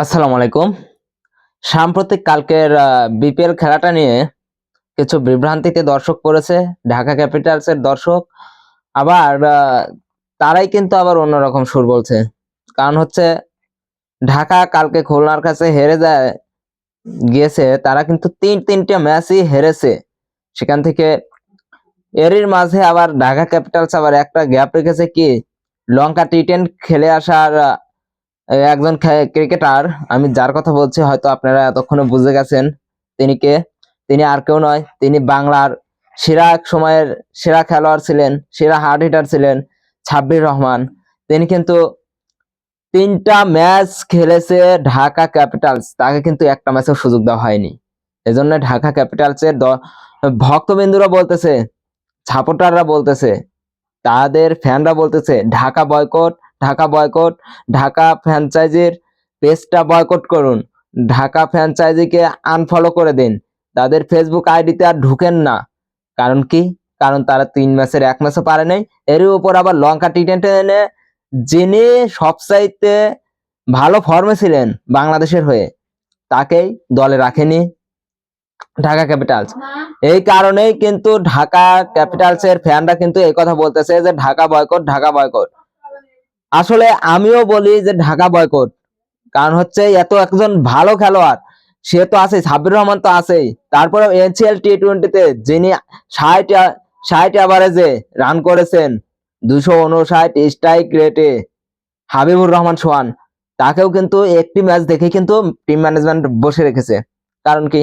আসসালামু আলাইকুম। সাম্প্রতিক কালকের বিপিএল খেলাটা নিয়ে কিছু বিভ্রান্তিতে দর্শক পড়েছে, ঢাকা ক্যাপিটালসের দর্শক। আবার তারাই কিন্তু আবার অন্যরকম সুর বলছে। কারণ হচ্ছে ঢাকা কালকে খুলনার কাছে হেরে গিয়েছে, তারা কিন্তু তিনটা ম্যাচই হেরেছে। সেখান থেকে এরই মাঝে আবার ঢাকা ক্যাপিটালস আবার একটা গ্যাপ রেখেছে, কি লঙ্কা টি10 খেলে আসার একজন ক্রিকেটার, আমি যার কথা বলছি হয়তো আপনারা এতক্ষণে বুঝে গেছেন তিনি কে। তিনি আর কেউ নয়, তিনি বাংলার সেরা এক সময়ের সেরা খেলোয়াড় ছিলেন, সেরা হার্ড হিটার ছিলেন সাব্বির রহমান। তিনি কিন্তু তিনটা ম্যাচ খেলেছে ঢাকা ক্যাপিটালস, তাকে কিন্তু একটা ম্যাচেও সুযোগ দেওয়া হয়নি। এজন্য ঢাকা ক্যাপিটালসের ভক্তবিন্দুরা বলতেছে, সাপোর্টাররা বলতেছে, তাদের ফ্যানরা বলতেছে ঢাকা বয়কট, ঢাকা বয়কট, ঢাকা ফ্র্যাঞ্চাইজির পেজটা বয়কট করুন, ঢাকা ফ্র্যাঞ্চাইজিকে আনফলো করে দিন, তাদের ফেসবুক আইডিতে আর ঢুকেন না। কারণ কি? কারণ তারা 3 ম্যাচের 1 ম্যাচও পারে নাই। এর উপর আবার লঙ্কা টি10 এনে, যিনি সবচাইতে ভালো ফর্মে ছিলেন বাংলাদেশের হয়ে, তাকেই দলে রাখেনি ঢাকা ক্যাপিটালস। এই কারণেই কিন্তু ঢাকা ক্যাপিটালস এর ফ্যানরা কিন্তু এই কথা বলতেছে যে ঢাকা বয়কট, ঢাকা বয়কট। আসলে আমিও বলি যে ঢাকা বয়কট। কারণ হচ্ছে এত একজন ভালো খেলোয়াড়, সে তো আছে, সাব্বির রহমান তো আছেই। তারপরে এনসিএল টি20 যিনি 60 এভারেজে রান করেছেন, 259 স্ট্রাইক রেটে, হাবিবুর রহমান সোহান, তাকেও কিন্তু একটি ম্যাচ দেখে কিন্তু টিম ম্যানেজমেন্ট বসে রেখেছে। কারণ কি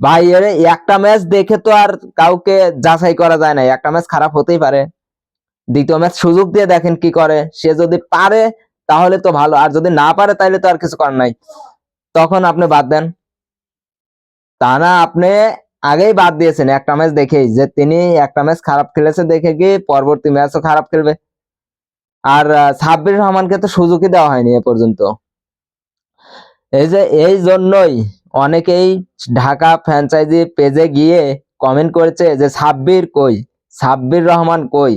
ভাই, এর একটা ম্যাচ দেখে তো আর কাউকে যাচাই করা যায় না, একটা ম্যাচ খারাপ হতেই পারে। দ্বিতীয় ম্যাচ সুযোগ দিয়ে দেখেন কি করে, সে যদি পারে তাহলে তো ভালো, আর যদি না পারে তাহলে তো আর কিছু করার নাই, তখন আপনি বাদ দেন। তা না, আপনি আগেই বাদ দিয়েছেন একটা ম্যাচ দেখেই, যে তিনি একটা ম্যাচ খারাপ খেলেছে দেখে গিয়ে পরবর্তী ম্যাচও খারাপ খেলবে। আর সাব্বির রহমানকে তো সুযোগই দেওয়া হয়নি এ পর্যন্ত। এই জন্যই অনেকেই ঢাকা ফ্র্যাঞ্চাইজি পেজে গিয়ে কমেন্ট করেছে যে সাব্বির কই, সাব্বির রহমান কই।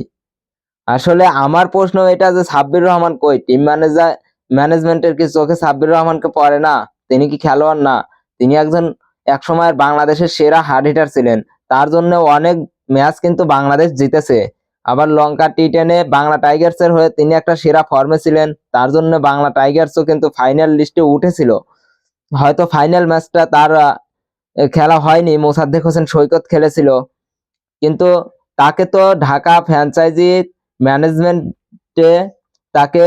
আসলে আমার প্রশ্ন এটা যে সাব্বির রহমান কই, টিম ম্যানেজমেন্টের কি চোখে সাব্বির রহমানকে পড়ে না? তিনি কি খেলোয়াড় না? তিনি একজন একসময়ের বাংলাদেশের সেরা হার্ড হিটার ছিলেন, তার জন্য অনেক ম্যাচ কিন্তু বাংলাদেশ জিতেছে। আবার লঙ্কা টি10 বাংলা টাইগার্সের হয়ে তিনি একটা সেরা ফর্মে ছিলেন, তার জন্য বাংলা টাইগার্সও কিন্তু ফাইনাল লিস্টে উঠেছিল। হয়তো ফাইনাল ম্যাচটা তার খেলা হয়নি, মোসাদ্দেক হোসেন সৈকত খেলেছিল, কিন্তু তাকে তো ঢাকা ফ্র্যাঞ্চাইজি ম্যানেজমেন্টে তাকে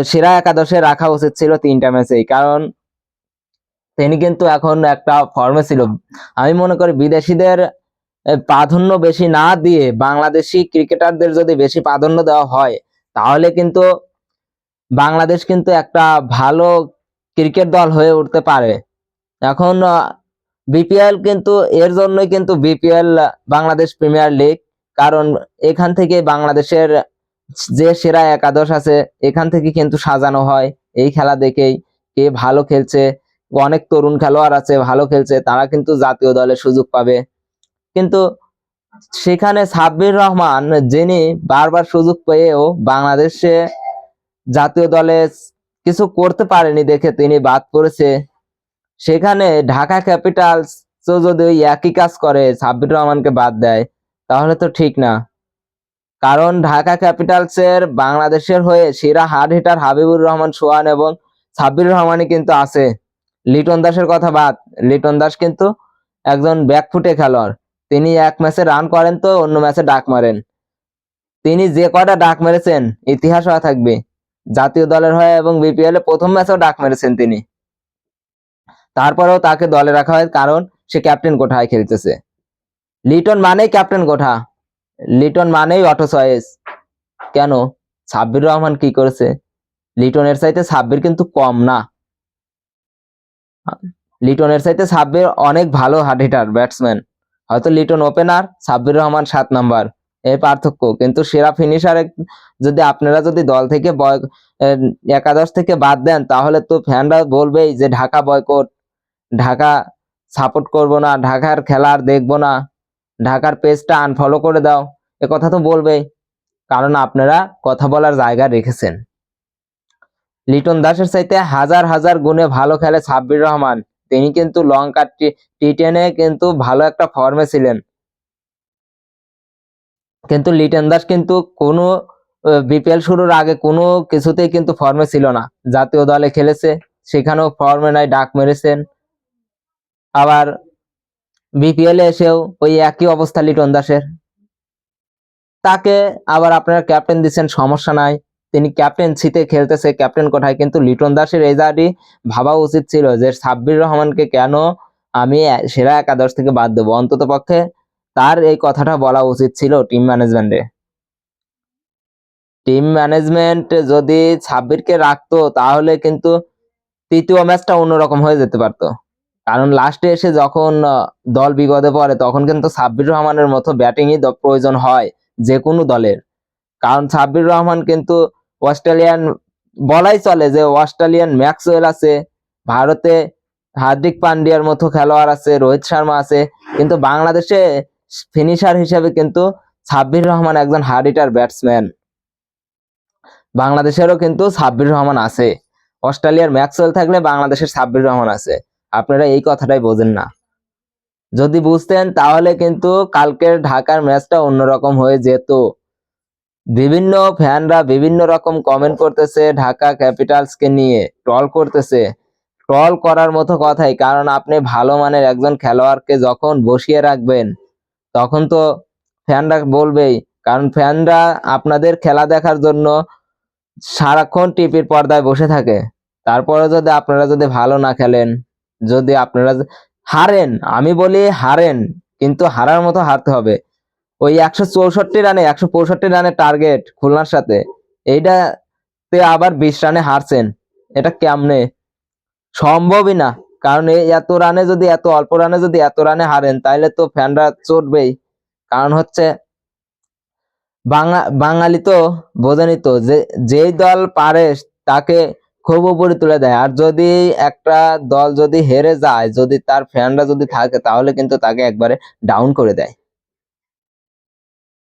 সেরা একাদশে রাখা উচিত ছিল 3টা ম্যাচেই। কারণ তিনি কিন্তু এখন একটা ফর্মে ছিল। আমি মনে করি বিদেশিদের প্রাধান্য বেশি না দিয়ে বাংলাদেশি ক্রিকেটারদের যদি বেশি প্রাধান্য দেওয়া হয়, তাহলে কিন্তু বাংলাদেশ কিন্তু একটা ভালো ক্রিকেট দল হয়ে উঠতে পারে। এখন বিপিএল কিন্তু এর জন্যই কিন্তু বিপিএল, বাংলাদেশ প্রিমিয়ার লিগ। কারণ এখান থেকে বাংলাদেশের যে সেরা একাদশ আছে এখান থেকে কিন্তু সাজানো হয় এই খেলা দেখেই। কে ভালো খেলছে, অনেক তরুণ খেলোয়াড় আছে ভালো খেলছে, তারা কিন্তু জাতীয় দলে সুযোগ পাবে। কিন্তু সেখানে সাব্বির রহমান, যিনি বারবার সুযোগ পেয়েও বাংলাদেশে জাতীয় দলে কিছু করতে পারেনি দেখে তিনি বাদ পড়েছে। সেখানে ঢাকা ক্যাপিটালস তো যদি ওই একই কাজ করে, সাব্বির রহমানকে বাদ দেয়, তাহলে তো ঠিক না। কারণ ঢাকা ক্যাপিটালসের বাংলাদেশের হয়ে সেরা হার্ড হিটার হাবিবুর রহমান সোহান এবং সাব্বির রহমানই কিন্তু আছে। লিটন দাসের কথা বাদ, লিটন দাস কিন্তু একজন ব্যাকফুটে খেলোয়াড়। তিনি এক ম্যাচে রান করেন তো অন্য ম্যাচে ডাক মারেন। তিনি যে কয়টা ডাক মেরেছেন ইতিহাস হয়ে থাকবে। জাতীয় দলের হয়ে এবং বিপিএল এ প্রথম ম্যাচেও ডাক মেরেছেন তিনি। তারপরেও তাকে দলে রাখা হয় কারণ সে ক্যাপ্টেন কোঠায় খেলতেছে। লিটন মানেই ক্যাপ্টেন কোঠা, লিটন মানেই অটো চয়েস। কেন? সাব্বির রহমান কি করেছে? লিটনের চাইতে সাব্বির কিন্তু কম না, লিটনের চাইতে সাব্বির অনেক ভালো হার্ড হিটার ব্যাটসম্যান। হয়তো লিটন ওপেনার, সাব্বির রহমান 7 নাম্বার, এই পার্থক্য। কিন্তু সেরা ফিনিশার যদি আপনারা যদি দল থেকে একাদশ থেকে বাদ দেন, তাহলে তো ফ্যানরা বলবেই যে ঢাকা বয়কট, ঢাকা সাপোর্ট করব না, ঢাকার খেলা আর দেখবো না, ঢাকার পেজটা আনফলো করে দাও, এ কথা তো বলবেই। কারণ আপনারা কথা বলার জায়গা রেখেছেন। লিটন দাসের চাইতে হাজার হাজার গুণে ভালো খেলে সাব্বির রহমান। তিনি কিন্তু লঙ্কার টি10 কিন্তু ভালো একটা ফর্মে ছিলেন, কিন্তু লিটন দাস কিন্তু কোনো বিপিএল শুরুর আগে কোনো কিছুতেই কিন্তু ফর্মে ছিল না। জাতীয় দলে খেলেছে, সেখানেও ফর্মে নাই, ডাক মেরেছেন। আবার বিপিএল এসেও ওই একই অবস্থা লিটন দাসের। তাকে আবার আপনারা ক্যাপ্টেন দিচ্ছেন, সমস্যা নাই, তিনি ক্যাপ্টেন্সিতে খেলতেছে, ক্যাপ্টেন কোঠায়। কিন্তু লিটন দাসের এই জায়গাটি ভাবা উচিত ছিল যে সাব্বির রহমানকে কেন আমি সেরা একাদশ থেকে বাদ দেবো। অন্তত পক্ষে তার এই কথাটা বলা উচিত ছিল টিম ম্যানেজমেন্টে। টিম ম্যানেজমেন্ট যদি সাব্বিরকে রাখতো তাহলে কিন্তু তৃতীয় ম্যাচটা অন্যরকম হয়ে যেতে পারতো। কারণ লাস্টে এসে যখন দল বিপদে পড়ে তখন কিন্তু সাব্বির রহমানের মতো ব্যাটিংই প্রয়োজন হয় যে কোনো দলের। কারণ সাব্বির রহমান কিন্তু অস্ট্রেলিয়ান, বলাই চলে যে অস্ট্রেলিয়ান ম্যাক্সওয়েল আছে, ভারতে হার্দিক পান্ডিয়ার মতো খেলোয়াড় আছে, রোহিত শর্মা আছে, কিন্তু বাংলাদেশে ফিনিশার হিসেবে কিন্তু সাব্বির রহমান একজন হার্ড হিটার ব্যাটসম্যান। বাংলাদেশেরও কিন্তু সাব্বির রহমান আছে, অস্ট্রেলিয়ার ম্যাক্সওয়েল থাকলে বাংলাদেশের সাব্বির রহমান আছে। আপনারা এই কথাটাই বোঝেন না। যদি বুঝতেন তাহলে কিন্তু কালকের ঢাকার ম্যাচটা অন্যরকম হয়ে যেত। বিভিন্ন ফ্যানরা বিভিন্ন রকম কমেন্ট করতেছে, ঢাকা ক্যাপিটালসকে নিয়ে ট্রল করতেছে। ট্রল করার মতো কথাই, কারণ আপনি ভালো মানের একজন খেলোয়াড়কে যখন বসিয়ে রাখবেন তখন তো ফ্যানরা বলবেই। কারণ ফ্যানরা আপনাদের খেলা দেখার জন্য সারাক্ষণ টিভির পর্দায় বসে থাকে। তারপরে যদি আপনারা যদি ভালো না খেলেন, যদি আপনারা হারেন, আমি বলি হারেন, কিন্তু হারার মতো হারতে হবে। ওই 164 রানের টার্গেট খুলনার সাথে, এইটাতে আবার 20 রানে হারছেন, এটা কেমনে সম্ভবই না। কারণ এই এত রানে যদি, এত অল্প রানে যদি এত রানে হারেন তাহলে তো ফ্যানরা চটবেই। কারণ হচ্ছে বাঙালি তো বোঝেনি তো, যে যেই দল পারে তাকে খুব উপরে তুলে দেয়। আর যদি একটা দল যদি হেরে যায়, যদি তার ফ্যানরা যদি থাকে, তাহলে কিন্তু তাকে একবারে ডাউন করে দেয়।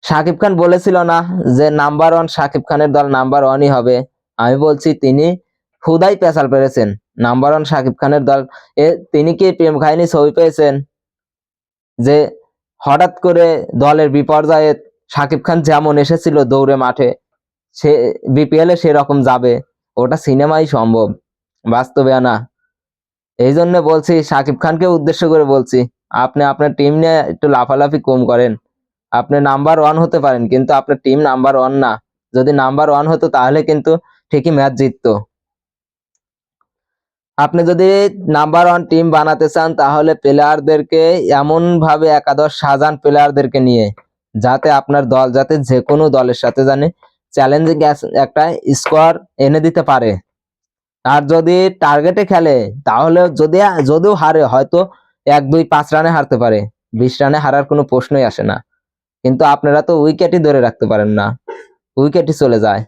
শাকিব খান বলেছিল না যে নাম্বার 1 শাকিব খানের দল নাম্বার 1ই হবে? আমি বলছি তিনি খুদাই পেশাল পেরেছেন। নাম্বার 1 শাকিব খানের দল, তিনি কি প্রেম কাহিনী ছবি পেয়েছেন যে হঠাৎ করে দলের বিপর্যয়ে শাকিব খান যেমন এসেছিল দৌড়ে মাঠে, সে বিপিএল এ সেরকম যাবে? ওটা সিনেমাই সম্ভব, বাস্তবে না। এই জন্য বলছি, শাকিব খানকে উদ্দেশ্য করে বলছি, আপনি আপনার টিম নিয়ে একটু লাফালাফি কম করেন। আপনি নাম্বার 1 হতে পারেন, কিন্তু আপনার টিম নাম্বার 1 না। যদি নাম্বার 1 হতো তাহলে কিন্তু ঠিকই ম্যাচ জিততো। আপনি যদি নাম্বার 1 টিম বানাতে চান তাহলে প্লেয়ারদেরকে এমন ভাবে একাদশ সাজান, প্লেয়ারদেরকে নিয়ে, যাতে আপনার দল যাতে যে কোনো দলের সাথে জানে চ্যালেঞ্জিং একটা স্কোর এনে দিতে পারে। আর যদি টার্গেটে খেলে তাহলে যদিও হারে, হয়তো 1-2-5 রানে হারতে পারে, 20 রানে হারার কোনো প্রশ্নই আসে না। কিন্তু আপনারা তো উইকেটই ধরে রাখতে পারেন না, উইকেটই চলে যায়।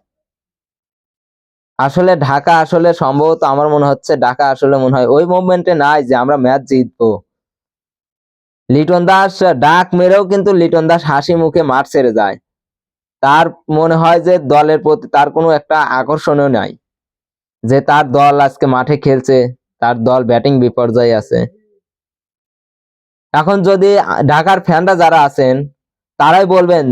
আসলে ঢাকা আসলে সম্ভবত আমার মনে হচ্ছে ঢাকা আসলে মনে হয় ওই মুভমেন্টে নাই যে আমরা ম্যাচ জিতবো। লিটন দাস ডাক মেরেও কিন্তু লিটন দাস হাসি মুখে মাঠ ছেড়ে যায়। তার মনে হয় যে দলের প্রতি তার কোনো একটা আকর্ষণও নাই, যে তার দল আজকে মাঠে খেলছে, তার দল ব্যাটিং বিপর্যয়ে আছে। এখন যদি ঢাকার ফ্যানরা যারা আছেন তারাই বলবেন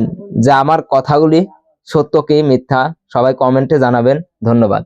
যে আমার কথাগুলি সত্য কি মিথ্যা, সবাই কমেন্টে জানাবেন। ধন্যবাদ।